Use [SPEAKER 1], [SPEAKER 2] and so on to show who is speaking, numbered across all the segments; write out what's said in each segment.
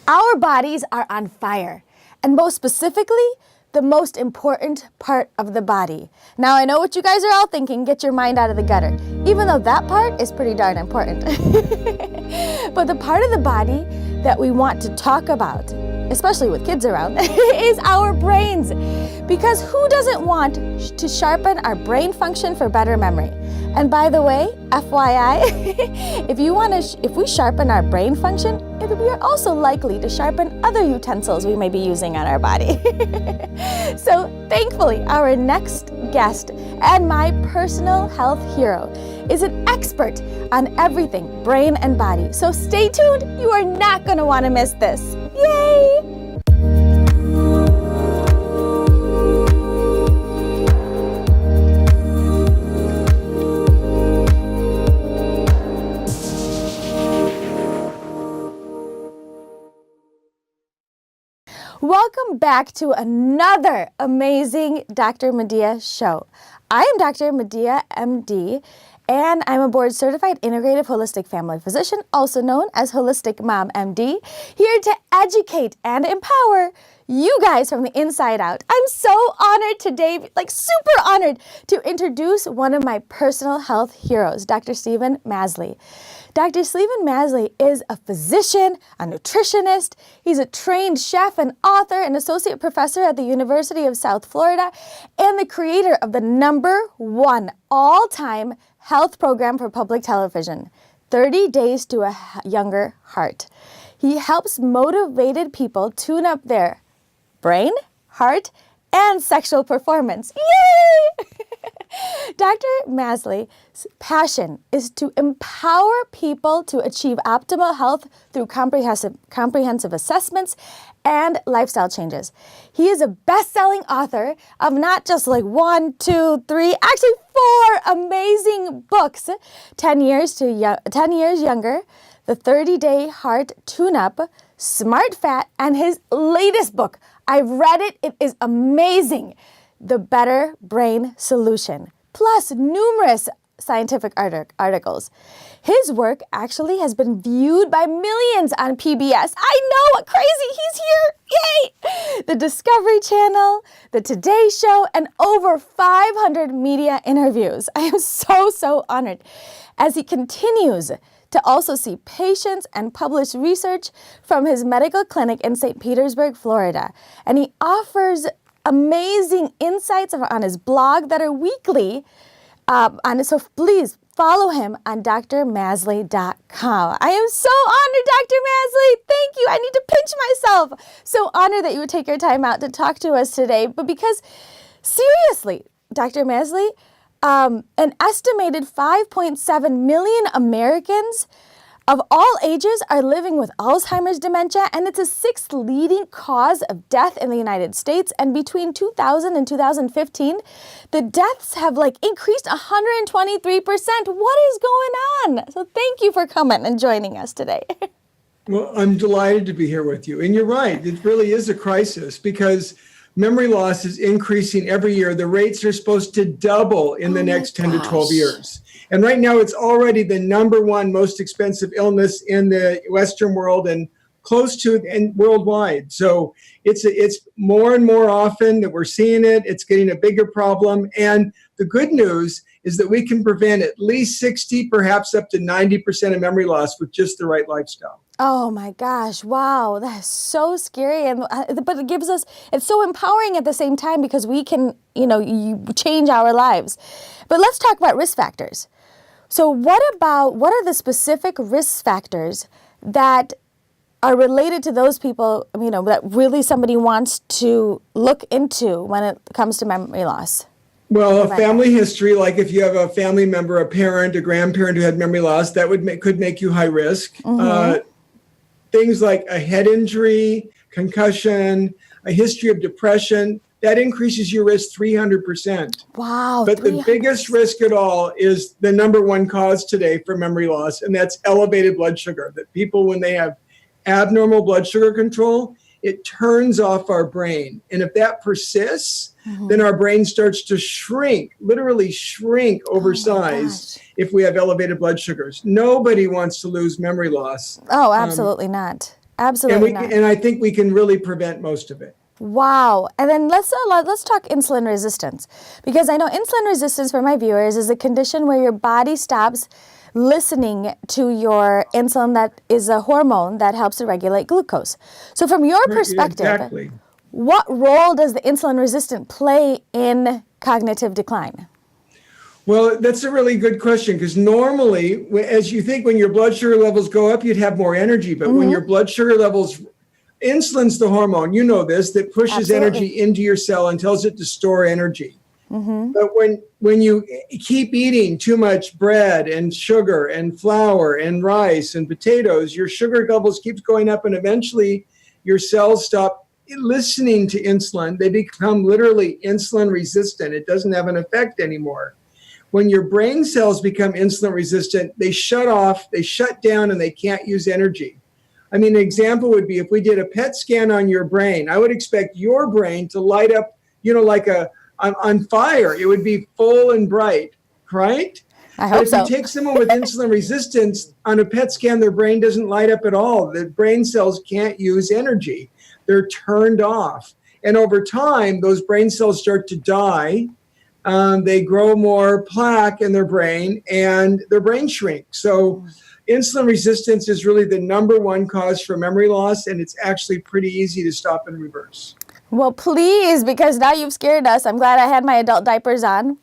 [SPEAKER 1] Our bodies are on fire, and most specifically, the most important part of the body. Now, I know what you guys are all thinking, get your mind out of the gutter, even though that part is pretty darn important. But the part of the body that we want to talk about, especially with kids around, is our brains. Because who doesn't want to sharpen our brain function for better memory? And by the way, FYI, if we sharpen our brain function, we are also likely to sharpen other utensils we may be using on our body. So thankfully, our next guest and my personal health hero is an expert on everything brain and body. So stay tuned, you are not going to want to miss this. Yay! Welcome back to another amazing Dr. Madiha show. I am Dr. Madiha, MD, and I'm a board-certified integrative holistic family physician, also known as Holistic Mom MD, here to educate and empower you guys from the inside out. I'm so honored today, super honored, to introduce one of my personal health heroes, Dr. Stephen Masley. Dr. Stephen Masley is a physician, a nutritionist. He's a trained chef and author and associate professor at the University of South Florida and the creator of the #1 all-time health program for public television, 30 Days to a Younger Heart. He helps motivated people tune up their brain, heart, and sexual performance. Yay! Dr. Masley's passion is to empower people to achieve optimal health through comprehensive assessments and lifestyle changes. He is a best-selling author of not just 1, 2, 3, actually 4 amazing books. 10 Years Younger, The 30-Day Heart Tune-Up, Smart Fat, and his latest book. I've read it. It is amazing. The Better Brain Solution, plus numerous scientific articles. His work actually has been viewed by millions on PBS. I know, crazy, he's here, yay! The Discovery Channel, the Today Show, and over 500 media interviews. I am so honored as he continues to also see patients and publish research from his medical clinic in St. Petersburg, Florida. And he offers amazing insights on his blog that are weekly. So please follow him on drmasley.com. I am so honored, Dr. Masley. Thank you. I need to pinch myself. So honored that you would take your time out to talk to us today. But because, seriously, Dr. Masley, an estimated 5.7 million Americans of all ages are living with Alzheimer's dementia, and it's the 6th leading cause of death in the United States. And between 2000 and 2015, the deaths have increased 123%. What is going on? So thank you for coming and joining us today.
[SPEAKER 2] Well, I'm delighted to be here with you. And you're right, it really is a crisis because memory loss is increasing every year. The rates are supposed to double in the next 10 to 12 years. And right now, it's already the #1 most expensive illness in the Western world and close to and worldwide. So it's more and more often that we're seeing it. It's getting a bigger problem. And the good news is that we can prevent at least 60, perhaps up to 90% of memory loss with just the right lifestyle.
[SPEAKER 1] Oh my gosh, wow, that's so scary. But it's so empowering at the same time because we can, you change our lives. But let's talk about risk factors. So what are the specific risk factors that are related to those people, that really somebody wants to look into when it comes to memory loss?
[SPEAKER 2] Well, a family history, like if you have a family member, a parent, a grandparent who had memory loss, that could make you high risk. Mm-hmm. Things like a head injury, concussion, a history of depression, that increases your risk 300%.
[SPEAKER 1] Wow.
[SPEAKER 2] But the biggest risk at all is the #1 cause today for memory loss, and that's elevated blood sugar. That people, when they have abnormal blood sugar control, it turns off our brain. And if that persists, then our brain starts to shrink, literally shrink, oversized if we have elevated blood sugars. Nobody wants to lose memory loss.
[SPEAKER 1] Oh, absolutely not. Absolutely not.
[SPEAKER 2] And I think we can really prevent most of it.
[SPEAKER 1] Wow. And then let's talk insulin resistance, because I know insulin resistance for my viewers is a condition where your body stops listening to your insulin, that is a hormone that helps to regulate glucose. So from your perspective,
[SPEAKER 2] Exactly.
[SPEAKER 1] what role does the insulin resistant play in cognitive decline?
[SPEAKER 2] Well, that's a really good question, because normally, as you think, when your blood sugar levels go up, you'd have more energy. But when your blood sugar levels, insulin's the hormone, you know this, that pushes energy into your cell and tells it to store energy. But when you keep eating too much bread and sugar and flour and rice and potatoes, your sugar levels keeps going up, and eventually your cells stop listening to insulin. They become literally insulin resistant. It doesn't have an effect anymore. When your brain cells become insulin resistant, they shut off, they shut down, and they can't use energy. I mean, an example would be if we did a PET scan on your brain, I would expect your brain to light up, like on fire. It would be full and bright, right?
[SPEAKER 1] I hope
[SPEAKER 2] but if
[SPEAKER 1] so.
[SPEAKER 2] you take someone with insulin resistance, on a PET scan, their brain doesn't light up at all. The brain cells can't use energy. They're turned off. And over time, those brain cells start to die. They grow more plaque in their brain, and their brain shrinks. So insulin resistance is really the number one cause for memory loss, and it's actually pretty easy to stop and reverse.
[SPEAKER 1] Well, please, because now you've scared us. I'm glad I had my adult diapers on,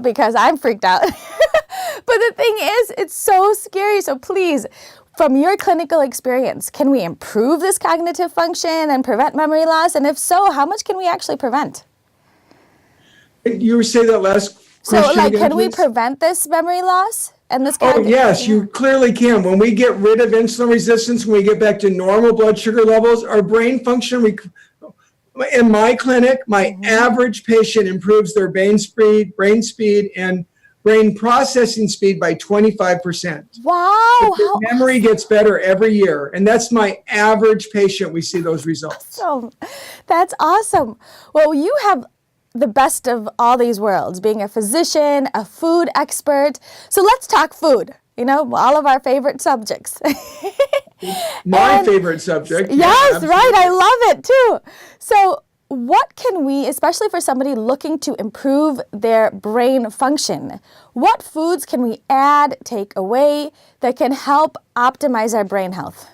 [SPEAKER 1] because I'm freaked out. But the thing is, it's so scary. So please, from your clinical experience, can we improve this cognitive function and prevent memory loss? And if so, how much can we actually prevent?
[SPEAKER 2] You say that last question
[SPEAKER 1] So,
[SPEAKER 2] again,
[SPEAKER 1] can we
[SPEAKER 2] please?
[SPEAKER 1] prevent this memory loss and this?
[SPEAKER 2] Oh, yes, you clearly can. When we get rid of insulin resistance, when we get back to normal blood sugar levels, our brain function, in my clinic, my average patient improves their brain speed, and brain processing speed by 25%.
[SPEAKER 1] Wow.
[SPEAKER 2] Their memory gets better every year. And that's my average patient. We see those results.
[SPEAKER 1] Awesome. That's awesome. Well, you have the best of all these worlds, being a physician, a food expert. So let's talk food, all of our favorite subjects.
[SPEAKER 2] My favorite subject.
[SPEAKER 1] Yes, right. I love it too. So what can we, especially for somebody looking to improve their brain function, what foods can we add, take away that can help optimize our brain health?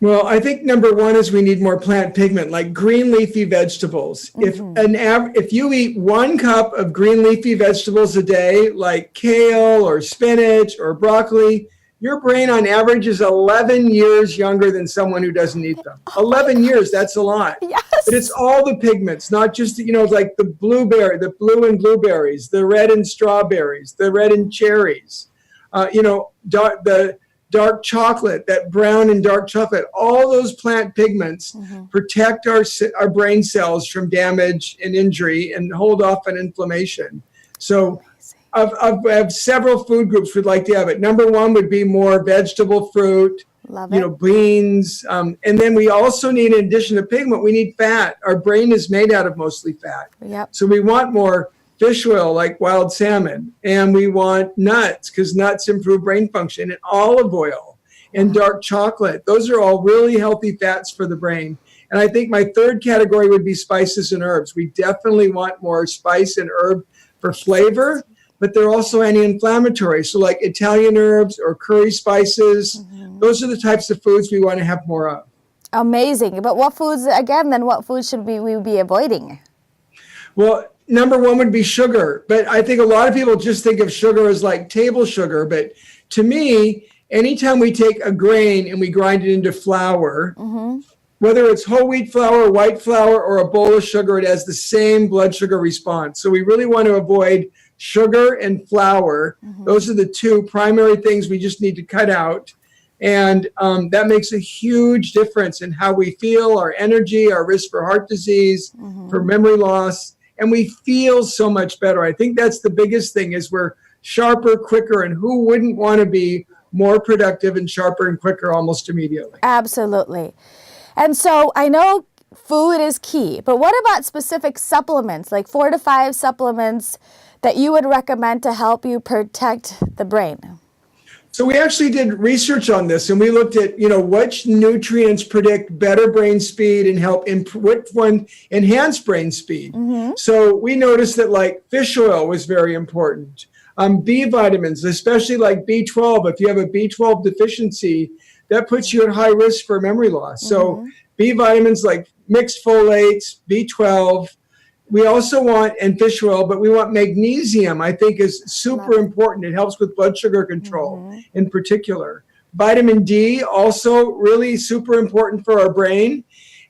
[SPEAKER 2] Well, I think number one is we need more plant pigment, like green leafy vegetables. If you eat 1 cup of green leafy vegetables a day, like kale or spinach or broccoli, your brain on average is 11 years younger than someone who doesn't eat them. 11 years, that's a lot.
[SPEAKER 1] Yes.
[SPEAKER 2] But it's all the pigments, not just, like the blue in blueberries, the red in strawberries, the red in cherries, the dark chocolate, that brown and dark chocolate, all those plant pigments protect our brain cells from damage and injury and hold off an inflammation. So I have several food groups we'd like to have it. Number one would be more vegetable fruit, beans. And then we also need, in addition to pigment, we need fat. Our brain is made out of mostly fat.
[SPEAKER 1] Yep.
[SPEAKER 2] So we want more fish oil, like wild salmon, and we want nuts, because nuts improve brain function, and olive oil and dark chocolate. Those are all really healthy fats for the brain. And I think my third category would be spices and herbs. We definitely want more spice and herb for flavor, but they're also anti-inflammatory. So like Italian herbs or curry spices, those are the types of foods we want to have more of.
[SPEAKER 1] Amazing. But what foods should we be avoiding?
[SPEAKER 2] Well, number one would be sugar. But I think a lot of people just think of sugar as like table sugar. But to me, anytime we take a grain and we grind it into flour, whether it's whole wheat flour, white flour, or a bowl of sugar, it has the same blood sugar response. So we really want to avoid sugar and flour. Those are the two primary things we just need to cut out. And that makes a huge difference in how we feel, our energy, our risk for heart disease, for memory loss. And we feel so much better. I think that's the biggest thing, is we're sharper, quicker, and who wouldn't want to be more productive and sharper and quicker almost immediately?
[SPEAKER 1] Absolutely. And so I know food is key, but what about specific supplements, like 4 to 5 supplements that you would recommend to help you protect the brain?
[SPEAKER 2] So we actually did research on this, and we looked at, which nutrients predict better brain speed and help which one enhance brain speed. So we noticed that like fish oil was very important. B vitamins, especially like B12. If you have a B12 deficiency, that puts you at high risk for memory loss. So B vitamins like mixed folates, B12. We also want, and fish oil, but we want magnesium, I think is super important. It helps with blood sugar control in particular. Vitamin D, also really super important for our brain.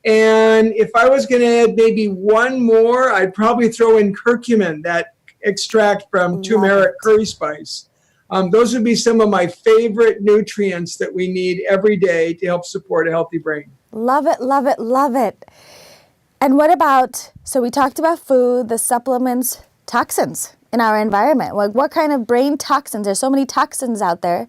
[SPEAKER 2] And if I was going to add maybe one more, I'd probably throw in curcumin, that extract from turmeric curry spice. Those would be some of my favorite nutrients that we need every day to help support a healthy brain.
[SPEAKER 1] Love it, love it, love it. And what about, so we talked about food, the supplements, toxins in our environment. Like what kind of brain toxins? There's so many toxins out there.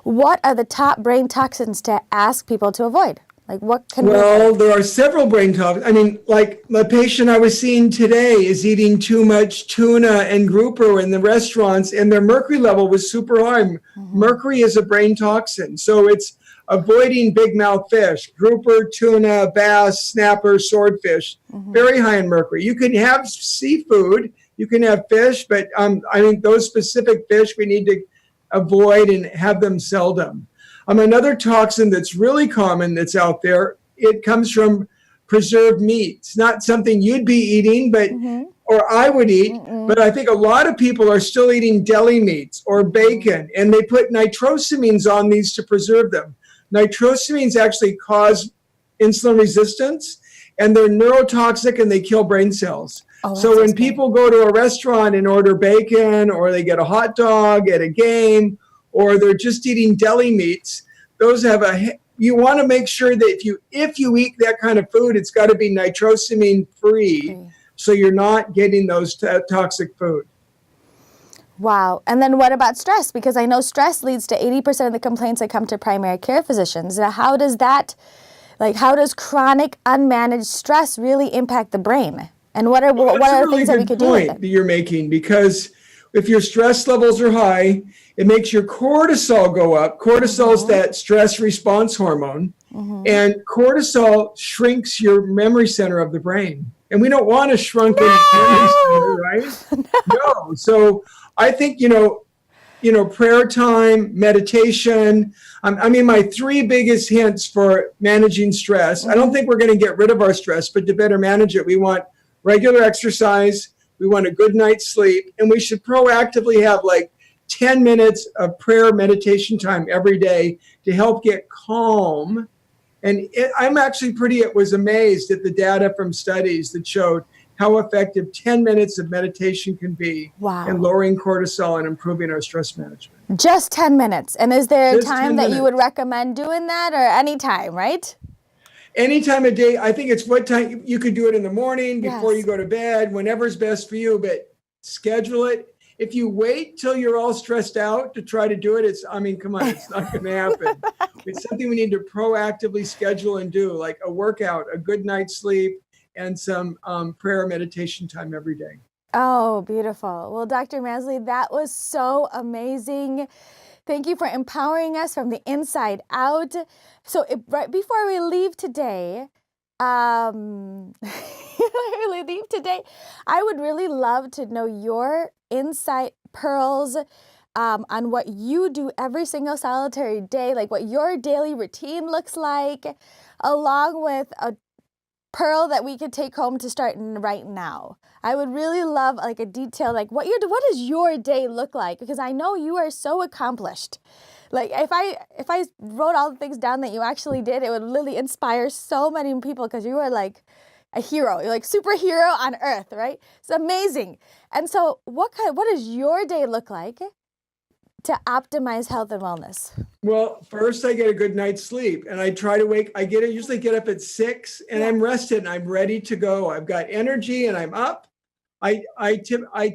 [SPEAKER 1] What are the top brain toxins to ask people to avoid? Like what can
[SPEAKER 2] Well, there are several brain toxins. I mean, like the patient I was seeing today is eating too much tuna and grouper in the restaurants, and their mercury level was super high. Mercury is a brain toxin. So it's avoiding big mouth fish, grouper, tuna, bass, snapper, swordfish, very high in mercury. You can have seafood, you can have fish, but I think those specific fish we need to avoid and have them seldom. Another toxin that's really common that's out there, it comes from preserved meat. It's not something you'd be eating, but or I would eat, but I think a lot of people are still eating deli meats or bacon, and they put nitrosamines on these to preserve them. Nitrosamines actually cause insulin resistance, and they're neurotoxic and they kill brain cells. So when people go to a restaurant and order bacon, or they get a hot dog at a game, or they're just eating deli meats, those have you want to make sure that if you eat that kind of food, it's got to be nitrosamine free, so you're not getting those toxic food.
[SPEAKER 1] Wow. And then what about stress? Because I know stress leads to 80% of the complaints that come to primary care physicians. Now, how does chronic unmanaged stress really impact the brain? And what are the things that we could do with it?
[SPEAKER 2] That's a really good point that you're making, because if your stress levels are high, it makes your cortisol go up. Cortisol is that stress response hormone, and cortisol shrinks your memory center of the brain. And we don't want a shrunken memory center, right? No. So I think, prayer time, meditation. My three biggest hints for managing stress. I don't think we're going to get rid of our stress, but to better manage it, we want regular exercise. We want a good night's sleep, and we should proactively have like 10 minutes of prayer meditation time every day to help get calm. And I'm actually was amazed at the data from studies that showed how effective 10 minutes of meditation can be in lowering cortisol and improving our stress management.
[SPEAKER 1] Just 10 minutes. And is there a time that you would recommend doing that, or any time, right?
[SPEAKER 2] Any time of day. I think it's what time you could do it in the morning, before you go to bed, whenever's best for you, but schedule it. If you wait till you're all stressed out to try to do it, come on, it's not going to happen. It's something we need to proactively schedule and do, like a workout, a good night's sleep, and some prayer meditation time every day.
[SPEAKER 1] Oh, beautiful. Well, Dr. Masley, that was so amazing. Thank you for empowering us from the inside out. So right before we leave today, I would really love to know your insight pearls on what you do every single solitary day, like what your daily routine looks like, along with a pearl that we could take home to start right now. I would really love like a detail, like what does your day look like? Because I know you are so accomplished. Like if I wrote all the things down that you actually did, it would really inspire so many people, because you are like a hero. You're like superhero on earth, right? It's amazing. And so what does your day look like to optimize health and wellness?
[SPEAKER 2] Well, first I get a good night's sleep, and I try to usually get up at 6, and I'm rested and I'm ready to go. I've got energy and I'm up. I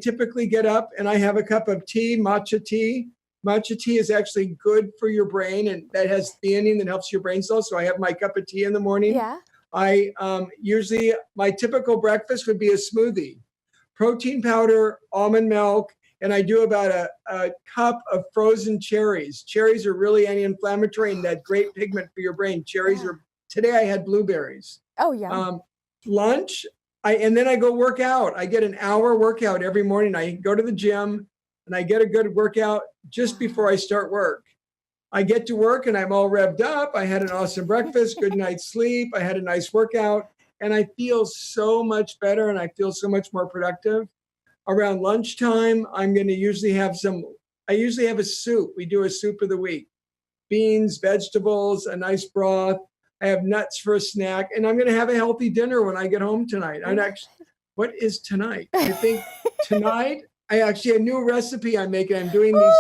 [SPEAKER 2] typically get up and I have a cup of tea, matcha tea. Matcha tea is actually good for your brain, and that has theanine that helps your brain cells. So I have my cup of tea in the morning.
[SPEAKER 1] Yeah.
[SPEAKER 2] I usually, my typical breakfast would be a smoothie, protein powder, almond milk, and I do about a cup of frozen cherries. Cherries are really anti-inflammatory and that great pigment for your brain. Cherries are, today I had blueberries.
[SPEAKER 1] Oh, yeah.
[SPEAKER 2] Lunch, and then I go work out. I get an hour workout every morning. I go to the gym and I get a good workout just before I start work. I get to work and I'm all revved up. I had an awesome breakfast, good night's sleep. I had a nice workout and I feel so much better and I feel so much more productive. Around lunchtime, I'm going to usually have I usually have a soup. We do a soup of the week. Beans, vegetables, a nice broth. I have nuts for a snack, and I'm going to have a healthy dinner when I get home tonight. What is tonight? I think tonight, I actually a new recipe I'm making. I'm doing these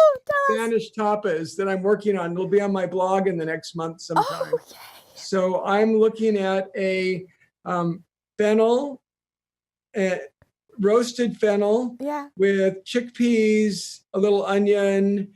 [SPEAKER 2] Spanish tapas that I'm working on. It'll be on my blog in the next month sometime.
[SPEAKER 1] Oh, yay.
[SPEAKER 2] So I'm looking at a fennel, roasted fennel with chickpeas, a little onion,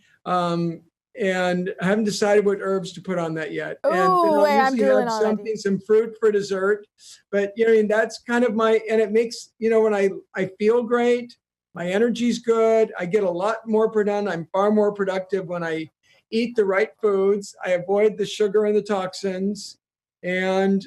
[SPEAKER 2] and I haven't decided what herbs to put on that yet. And then I'll usually have some fruit for dessert. But that's kind of and it makes, when I feel great, my energy's good. I get a lot more done. I'm far more productive when I eat the right foods. I avoid the sugar and the toxins. And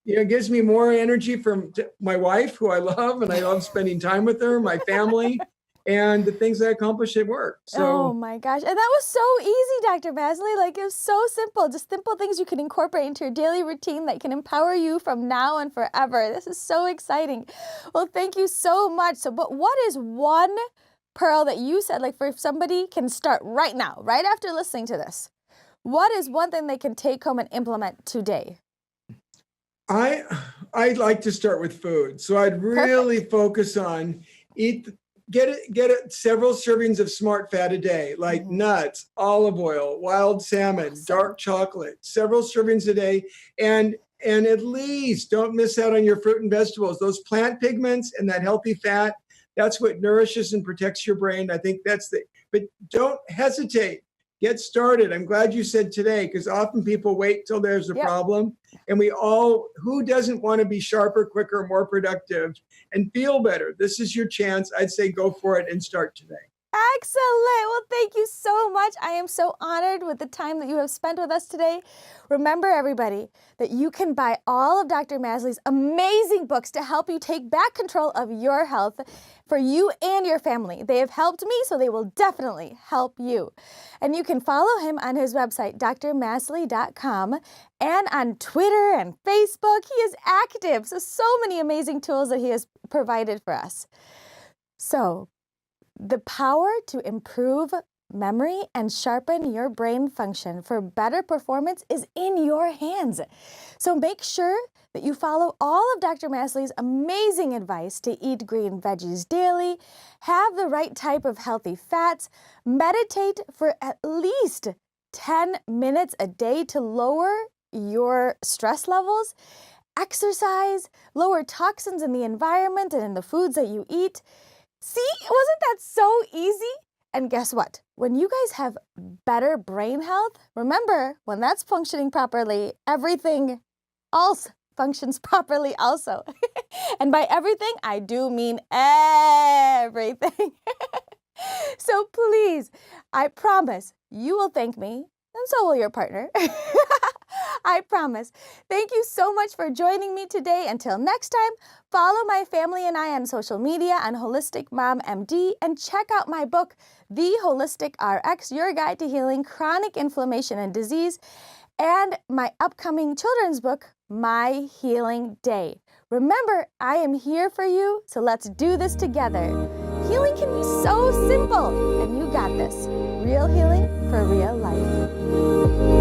[SPEAKER 2] it gives me more energy from my wife, who I love, and I love spending time with her, my family. And the things I accomplish at work.
[SPEAKER 1] Oh my gosh. And that was so easy, Dr. Masley. Like, it was so simple. Just simple things you can incorporate into your daily routine that can empower you from now and forever. This is so exciting. Well, thank you so much. But what is one pearl that you said, like, for if somebody can start right now, right after listening to this, what is one thing they can take home and implement today?
[SPEAKER 2] I'd like to start with food. So I'd really focus on get several servings of smart fat a day, like nuts, olive oil, wild salmon, dark chocolate, several servings a day. And at least don't miss out on your fruit and vegetables. Those plant pigments and that healthy fat, that's what nourishes and protects your brain. I think but don't hesitate. Get started. I'm glad you said today, because often people wait till there's a problem. And who doesn't want to be sharper, quicker, more productive, and feel better? This is your chance. I'd say go for it and start today.
[SPEAKER 1] Excellent. Well, thank you so much. I am so honored with the time that you have spent with us today. Remember, everybody, that you can buy all of Dr. Masley's amazing books to help you take back control of your health for you and your family. They have helped me, so they will definitely help you. And you can follow him on his website, drmasley.com, and on Twitter and Facebook. He is active. So many amazing tools that he has provided for us. So, the power to improve memory and sharpen your brain function for better performance is in your hands. So make sure that you follow all of Dr. Masley's amazing advice to eat green veggies daily, have the right type of healthy fats, meditate for at least 10 minutes a day to lower your stress levels, exercise, lower toxins in the environment and in the foods that you eat. See, wasn't that so easy? And guess what? When you guys have better brain health, remember, when that's functioning properly, everything else functions properly also. And by everything, I do mean everything. So please, I promise you will thank me, and so will your partner. I promise. Thank you so much for joining me today. Until next time, follow my family and I on social media on HolisticMomMD and check out my book, The Holistic RX, Your Guide to Healing Chronic Inflammation and Disease, and my upcoming children's book, My Healing Day. Remember, I am here for you, so let's do this together. Healing can be so simple, and you got this. Real healing for real life.